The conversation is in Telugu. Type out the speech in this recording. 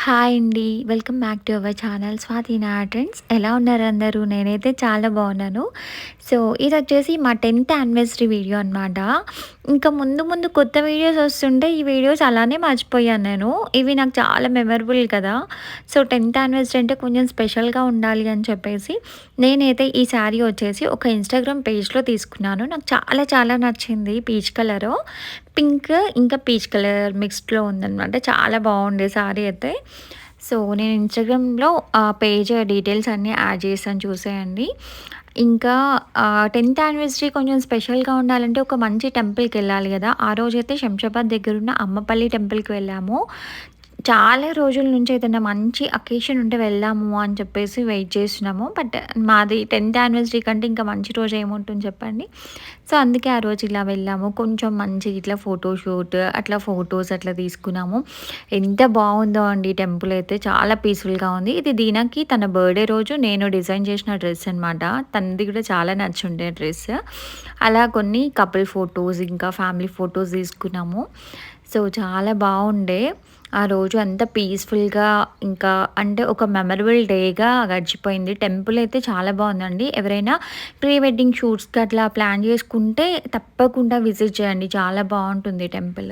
హాయ్ అండి. Welcome back to our channel Swathi నా ట్రెండ్స్. ఎలా ఉన్నారు అందరూ? నేనైతే చాలా బాగున్నాను. సో, ఇదొచ్చేసి మా 10th యానివర్సరీ వీడియో అనమాట. ఇంకా ముందు ముందు కొత్త వీడియోస్ వస్తుంటే ఈ వీడియోస్ అలానే మర్చిపోయాను నేను. ఇవి నాకు చాలా మెమరబుల్ కదా! సో, 10th యానివర్సరీ అంటే కొంచెం స్పెషల్‌గా ఉండాలి అని చెప్పేసి నేనైతే ఈ శారీ వచ్చేసి ఒక ఇన్‌స్టాగ్రామ్ పేజ్‌లో తీసుకున్నాను. నాకు చాలా చాలా నచ్చింది. Peach colour. పింక్ ఇంకా పీచ్ కలర్ మిక్స్డ్‌లో ఉందనమాట. చాలా బాగుండే శారీ అయితే. సో, నేను ఇన్‌స్టాగ్రామ్‌లో పేజ్ డీటెయిల్స్ అన్నీ యాడ్ చేశాను చూసేయండి. ఇంకా 10th యానివర్సరీ కొంచెం స్పెషల్‌గా ఉండాలంటే ఒక మంచి టెంపుల్‌కెళ్ళాలి గదా! ఆ రోజైతే శంషాబాద్ దగ్గరున్న అమ్మపల్లి టెంపుల్‌కి వెళ్ళాము. చాలా రోజుల నుంచి ఏదైనా మంచి అకేషన్ ఉంటే వెళ్దాము అని చెప్పేసి వెయిట్ చేస్తున్నాము. బట్ మాది 10th యానివర్సరీ కంటే ఇంకా మంచి రోజు ఏముంటుంది చెప్పండి. సో, అందుకే ఆ రోజు ఇలా వెళ్ళాము. కొంచెం మంచి ఇట్లా ఫోటోషూట్ అట్లా ఫోటోస్ అట్లా తీసుకున్నాము. ఎంత బావుందో అండి టెంపుల్ అయితే చాలా పీస్‌ఫుల్‌గా ఉంది. ఇది దీనాకి తన బర్త్‌డే రోజు నేను డిజైన్ చేసిన డ్రెస్ అనమాట. తనది కూడా చాలా నచ్చుండే డ్రెస్. అలా కొన్ని కపుల్ ఫోటోస్ ఇంకా ఫ్యామిలీ ఫోటోస్ తీసుకున్నాము. సో, చాలా బావుండే. ఆ రోజు అంతా పీస్‌ఫుల్‌గా ఇంకా అంటే ఒక మెమరబుల్ డేగా గడిచిపోయింది. టెంపుల్ అయితే చాలా బావుందండి. ఎవరైనా ప్రీ వెడ్డింగ్ షూట్స్‌కి అట్లా ప్లాన్ చేసుకుంటే తప్పకుండా విజిట్ చేయండి. చాలా బావుంటుంది టెంపుల్.